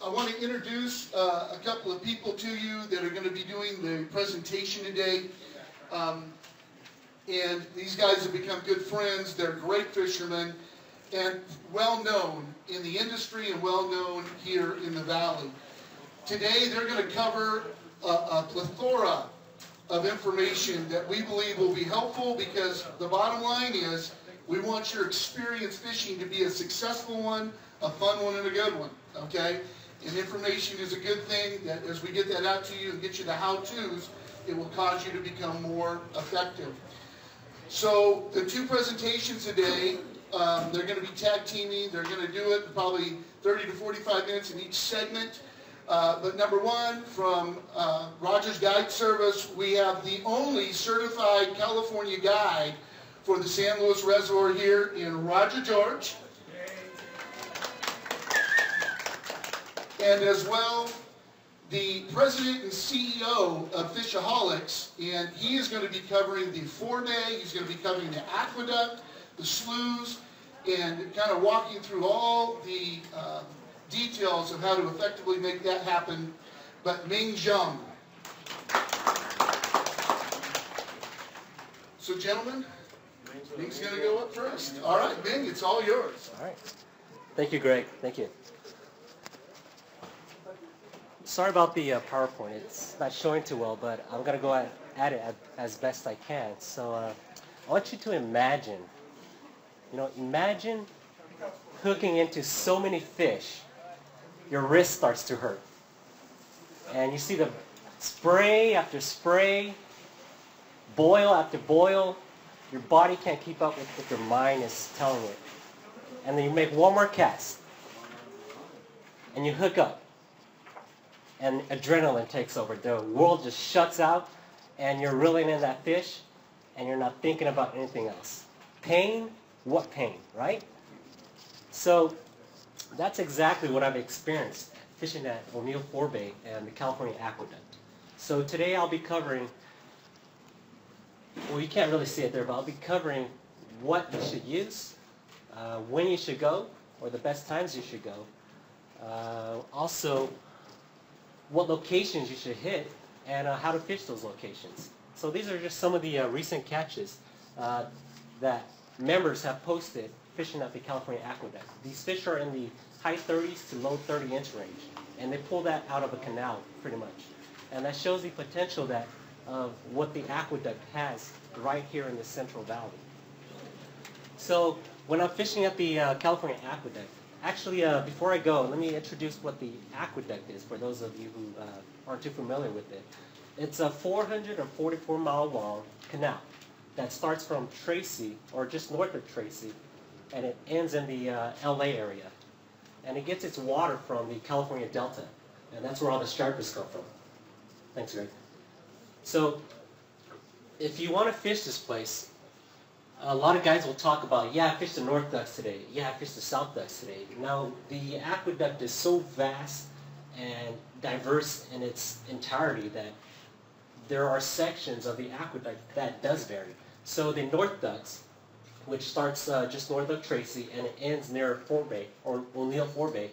I want to introduce a couple of people to you that are going to be doing the presentation today. And these guys have become good friends. They're great fishermen and well known in the industry and well known here in the valley. Today they're going to cover a plethora of information that we believe will be helpful, because the bottom line is we want your experience fishing to be a successful one, a fun one, and a good one. Okay? And information is a good thing. That as we get that out to you and get you the how-tos, it will cause you to become more effective. So the two presentations today, they're going to be tag teaming. They're going to do it probably 30 to 45 minutes in each segment. But number one, from Rogers Guide Service, we have the only certified California guide for the San Luis Reservoir here in Roger, George. And as well, the president and CEO of Fishaholics, and he is going to be covering the Forebay, he's going to be covering the aqueduct, the sloughs, and kind of walking through all the details of how to effectively make that happen. But Ming Zhang. So gentlemen, Ming's going to go up first. All right, Ming, it's all yours. All right. Thank you, Greg. Thank you. Sorry about the PowerPoint. It's not showing too well, but I'm going to go at it as best I can. So I want you to imagine, imagine hooking into so many fish, your wrist starts to hurt. And you see the spray after spray, boil after boil. Your body can't keep up with what your mind is telling it. And then you make one more cast. And you hook up. And adrenaline takes over. The world just shuts out, and you're reeling in that fish, and you're not thinking about anything else. Pain? What pain, right? So that's exactly what I've experienced fishing at O'Neill Forebay and the California Aqueduct. So today I'll be covering, well, you can't really see it there, but I'll be covering what you should use, when you should go, or the best times you should go. Also, what locations you should hit, and how to fish those locations. So these are just some of the recent catches that members have posted fishing at the California Aqueduct. These fish are in the high 30s to low 30-inch range, and they pull that out of a canal pretty much. And that shows the potential of what the aqueduct has right here in the Central Valley. So when I'm fishing at the California Aqueduct, actually, before I go, let me introduce what the aqueduct is for those of you who aren't too familiar with it. It's a 444-mile long canal that starts from Tracy, or just north of Tracy, and it ends in the LA area. And it gets its water from the California Delta, and that's where all the stripers come from. Thanks, Greg. So if you want to fish this place, a lot of guys will talk about, yeah, I fished the North Ducks today. Yeah, I fished the South Ducks today. Now, the aqueduct is so vast and diverse in its entirety that there are sections of the aqueduct that does vary. So the North Ducks, which starts just north of Tracy and it ends near Forebay, or O'Neill Forebay,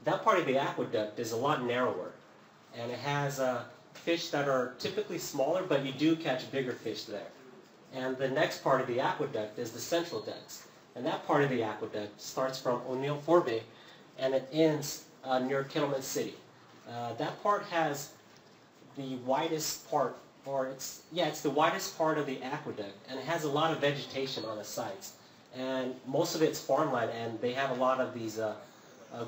that part of the aqueduct is a lot narrower. And it has fish that are typically smaller, but you do catch bigger fish there. And the next part of the aqueduct is the Central Ducts. And that part of the aqueduct starts from O'Neill Forebay and it ends near Kettleman City. That part has the widest part, or it's the widest part of the aqueduct, and it has a lot of vegetation on the sides. And most of it's farmland, and they have a lot of these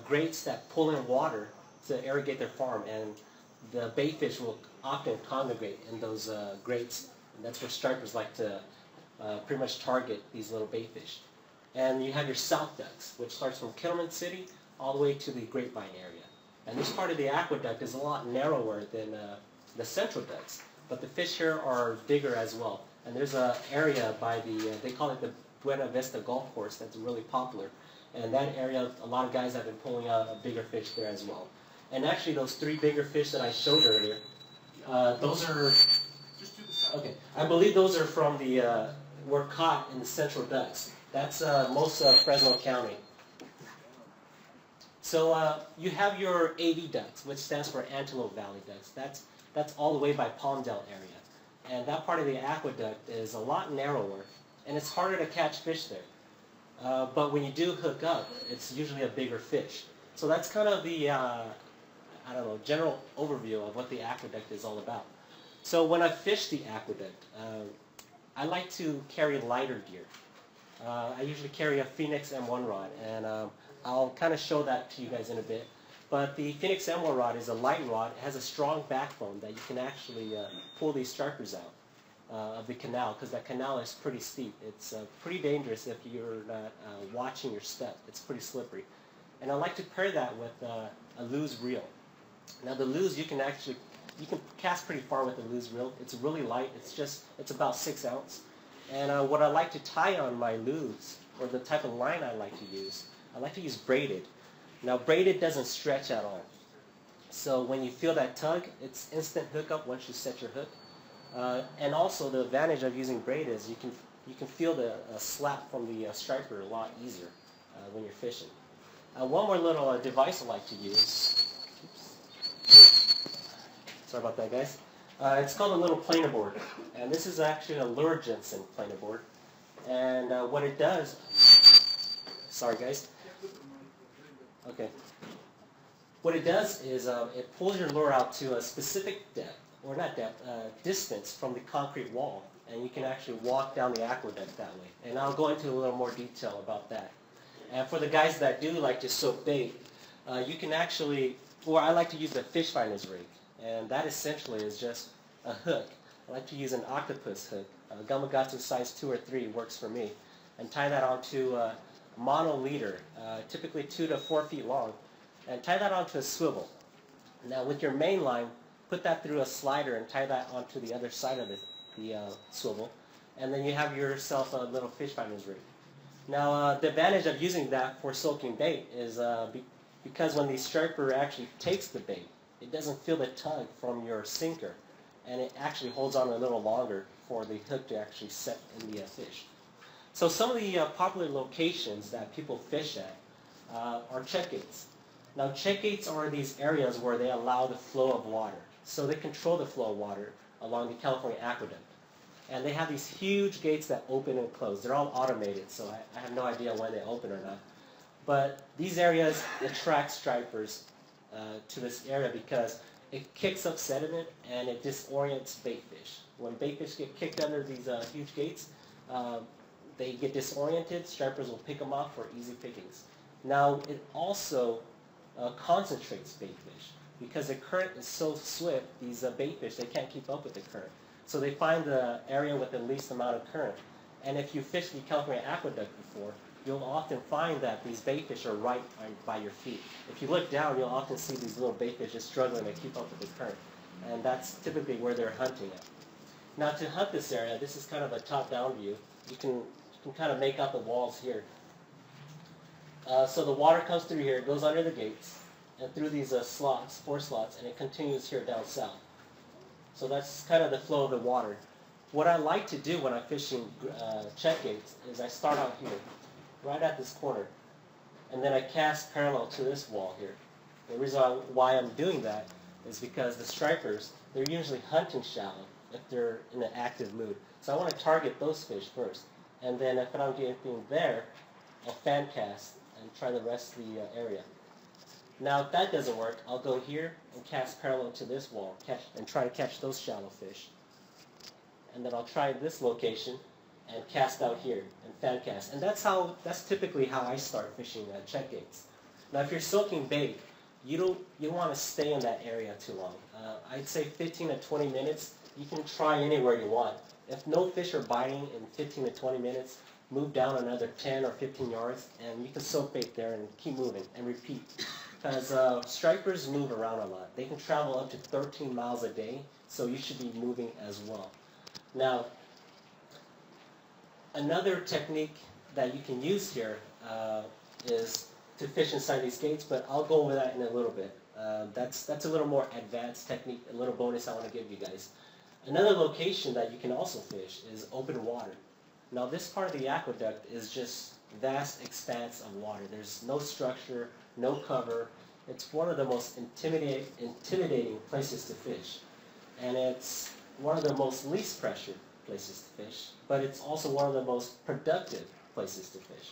grates that pull in water to irrigate their farm, and the bayfish will often congregate in those grates. And that's where stripers like to pretty much target these little bayfish. And you have your South Ducts, which starts from Kettleman City all the way to the Grapevine area. And this part of the aqueduct is a lot narrower than the Central Ducts, but the fish here are bigger as well. And there's an area by the, they call it the Buena Vista Golf Course, that's really popular. And that area, a lot of guys have been pulling out a bigger fish there as well. And actually those three bigger fish that I showed earlier, those are, okay, I believe those are from the, were caught in the Central Ducts. That's most of Fresno County. So you have your AV ducts, which stands for Antelope Valley ducts. That's all the way by Palmdale area. And that part of the aqueduct is a lot narrower, and it's harder to catch fish there. But when you do hook up, it's usually a bigger fish. So that's kind of the, I don't know, general overview of what the aqueduct is all about. So when I fish the aqueduct, I like to carry lighter gear. I usually carry a Phoenix M1 rod, and I'll kind of show that to you guys in a bit. But the Phoenix M1 rod is a light rod. It has a strong backbone that you can actually pull these stripers out of the canal, because that canal is pretty steep. It's pretty dangerous if you're not watching your step. It's pretty slippery. And I like to pair that with a Lew's reel. Now the Lew's, you can cast pretty far with the Lew's reel. It's really light. It's about 6 ounce. And what I like to tie on my Lew's, or the type of line I like to use braided. Now braided doesn't stretch at all. So when you feel that tug, it's instant hookup once you set your hook. And also the advantage of using braid is you can feel the slap from the striper a lot easier when you're fishing. One more little device I like to use. Oops. Sorry about that, guys. It's called a little planer board, and this is actually a Lure Jensen planer board. And what it does, sorry guys. Okay. What it does is it pulls your lure out to a specific depth, or not depth, distance from the concrete wall, and you can actually walk down the aqueduct that way. And I'll go into a little more detail about that. And for the guys that do like to soak bait, you can actually, or I like to use the fish finder's rig, and that essentially is just a hook. I like to use an octopus hook. Gamakatsu size 2 or 3 works for me, and tie that onto a mono leader, typically 2 to 4 feet long, and tie that onto a swivel. Now with your main line, put that through a slider and tie that onto the other side of the swivel, and then you have yourself a little fish finder's rig. Now the advantage of using that for soaking bait is because when the striper actually takes the bait, it doesn't feel the tug from your sinker, and it actually holds on a little longer for the hook to actually set in the fish. So some of the popular locations that people fish at are checkgates. Now checkgates are these areas where they allow the flow of water. So they control the flow of water along the California Aqueduct. And they have these huge gates that open and close. They're all automated, so I have no idea when they open or not. But these areas attract stripers to this area because it kicks up sediment and it disorients baitfish. When baitfish get kicked under these huge gates, they get disoriented. Stripers will pick them off for easy pickings. Now it also concentrates baitfish because the current is so swift. These baitfish, they can't keep up with the current. So they find the area with the least amount of current. And if you fish the California Aqueduct before, you'll often find that these baitfish are right by your feet. If you look down, you'll often see these little baitfish just struggling to keep up with the current. And that's typically where they're hunting at. Now to hunt this area, this is kind of a top-down view. You can kind of make out the walls here. So the water comes through here, goes under the gates, and through these slots, 4 slots, and it continues here down south. So that's kind of the flow of the water. What I like to do when I'm fishing check gates is I start out here, right at this corner, and then I cast parallel to this wall here. The reason why I'm doing that is because the stripers, they're usually hunting shallow if they're in an active mood. So I want to target those fish first. And then if I don't get anything there, I'll fan cast and try the rest of the area. Now if that doesn't work, I'll go here and cast parallel to this wall and try to catch those shallow fish. And then I'll try this location and cast out here and fan cast. And that's typically how I start fishing check gates. Now if you're soaking bait, you don't want to stay in that area too long. I'd say 15 to 20 minutes. You can try anywhere you want. If no fish are biting in 15 to 20 minutes, move down another 10 or 15 yards, and you can soak bait there and keep moving and repeat. Because stripers move around a lot. They can travel up to 13 miles a day, so you should be moving as well. Now, another technique that you can use here is to fish inside these gates, but I'll go over that in a little bit. That's a little more advanced technique, a little bonus I want to give you guys. Another location that you can also fish is open water. Now this part of the aqueduct is just vast expanse of water. There's no structure, no cover. It's one of the most intimidating places to fish. And it's one of the most least pressured places to fish, but it's also one of the most productive places to fish.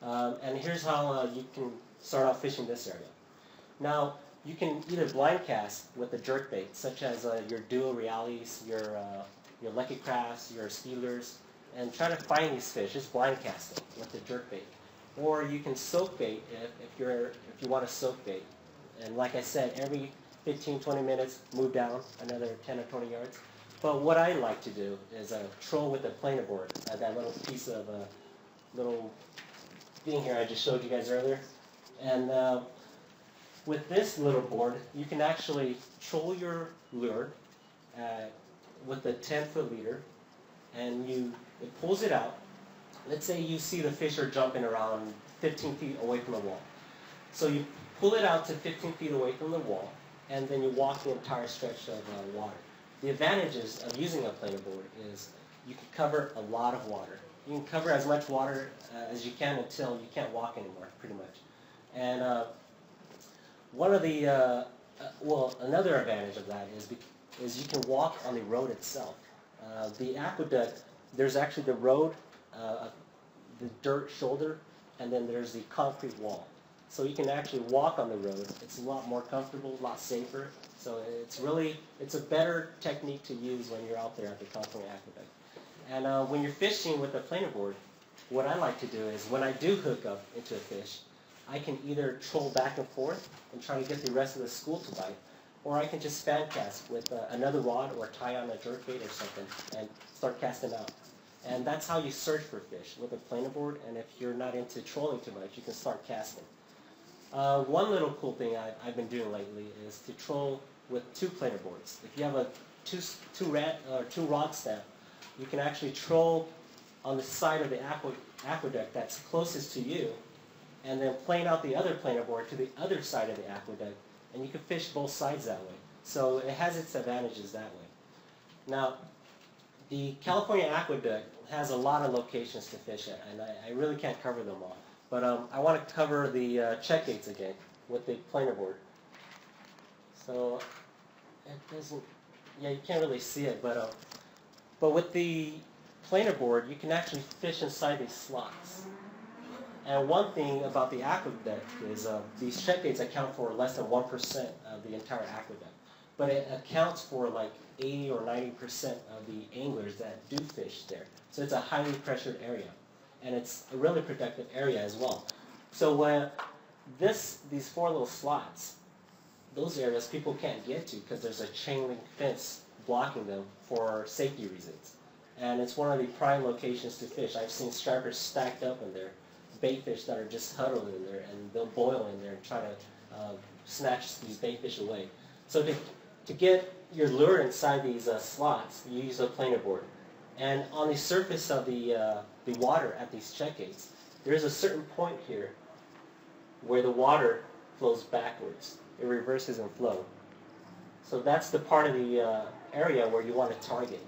And here's how you can start out fishing this area. Now, you can either blind cast with the jerk bait, such as your dual realities, your Lucky Crafts, your Steelers, and try to find these fish, just blind casting with the jerk bait. Or you can soak bait if you want to soak bait. And like I said, every 15-20 minutes, move down another 10 or 20 yards. But what I like to do is troll with a planer board, that little piece of little thing here I just showed you guys earlier. And with this little board, you can actually troll your lure with a 10-foot leader, and it pulls it out. Let's say you see the fish are jumping around 15 feet away from the wall. So you pull it out to 15 feet away from the wall, and then you walk the entire stretch of water. The advantages of using a planer board is you can cover a lot of water. You can cover as much water as you can until you can't walk anymore, pretty much. And one of the, another advantage of that is you can walk on the road itself. The aqueduct, there's actually the road, the dirt shoulder, and then there's the concrete wall. So you can actually walk on the road. It's a lot more comfortable, a lot safer. So it's a better technique to use when you're out there at the California Aqueduct. And when you're fishing with a planer board, what I like to do is when I do hook up into a fish, I can either troll back and forth and try to get the rest of the school to bite, or I can just fan cast with another rod or tie on a jerk bait or something and start casting out. And that's how you search for fish, with a planer board. And if you're not into trolling too much, you can start casting. One little cool thing I've been doing lately is to troll with 2 planer boards. If you have a two rod stamp, you can actually troll on the side of the aqueduct that's closest to you, and then plane out the other planer board to the other side of the aqueduct, and you can fish both sides that way. So it has its advantages that way. Now, the California Aqueduct has a lot of locations to fish at, and I really can't cover them all. But I want to cover the check gates again with the planer board. So it doesn't, yeah, you can't really see it, but with the planer board, you can actually fish inside these slots. And one thing about the aqueduct is these check gates account for less than 1% of the entire aqueduct. But it accounts for like 80 or 90% of the anglers that do fish there. So it's a highly pressured area. And it's a really productive area as well. So when these 4 little slots, those areas people can't get to because there's a chain link fence blocking them for safety reasons. And it's one of the prime locations to fish. I've seen stripers stacked up in there, bait fish that are just huddled in there, and they'll boil in there and try to snatch these bait fish away. So to get your lure inside these slots, you use a planer board. And on the surface of the water at these check gates, there's a certain point here where the water flows backwards. It reverses in flow. So that's the part of the area where you want to target.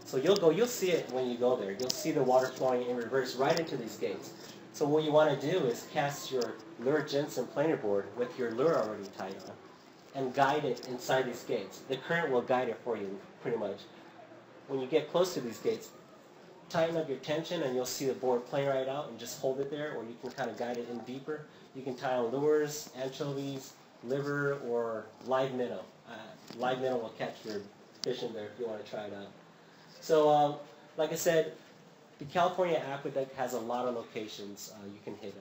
So you'll see it when you go there. You'll see the water flowing in reverse right into these gates. So what you want to do is cast your lure Jensen planer board with your lure already tied on and guide it inside these gates. The current will guide it for you pretty much. When you get close to these gates, tighten up your tension and you'll see the board plane right out, and just hold it there, or you can kind of guide it in deeper. You can tie on lures, anchovies, liver, or live minnow. Live minnow will catch your fish in there if you want to try it out. So like I said, the California Aqueduct has a lot of locations you can hit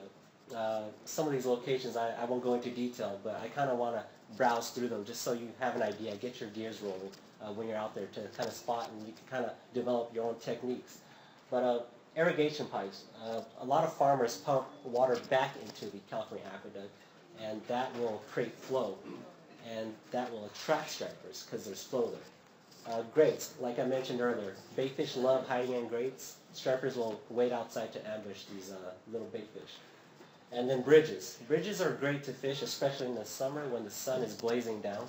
up. Some of these locations I won't go into detail, but I kind of want to browse through them just so you have an idea, get your gears rolling when you're out there to kind of spot, and you can kind of develop your own techniques. But irrigation pipes, a lot of farmers pump water back into the California Aqueduct, and that will create flow, and that will attract stripers because there's flow there. Grates, like I mentioned earlier, bait fish love hiding in grates. Stripers will wait outside to ambush these little bait fish. And then bridges. Bridges are great to fish, especially in the summer when the sun is blazing down.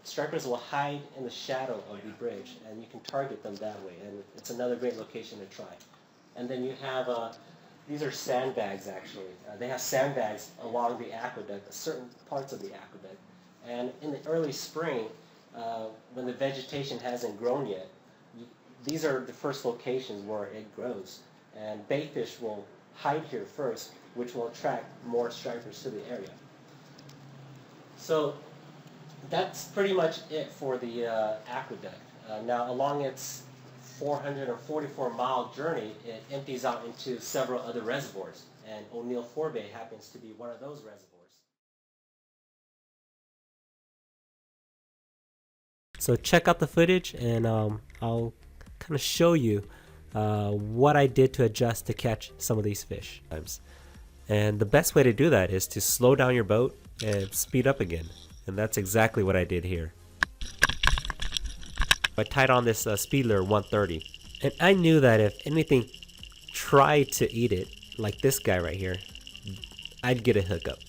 Stripers will hide in the shadow of the bridge, and you can target them that way. And it's another great location to try. And then you have These are sandbags, actually. They have sandbags along the aqueduct, certain parts of the aqueduct. And in the early spring, when the vegetation hasn't grown yet, these are the first locations where it grows. And bayfish will hide here first, which will attract more stripers to the area. So that's pretty much it for the aqueduct. Now, along its 444-mile journey, it empties out into several other reservoirs, and O'Neill Forebay happens to be one of those reservoirs. So check out the footage, and I'll kind of show you what I did to adjust to catch some of these fish. And the best way to do that is to slow down your boat and speed up again. And that's exactly what I did here. I tied on this speed lure 130. And I knew that if anything tried to eat it, like this guy right here, I'd get a hookup.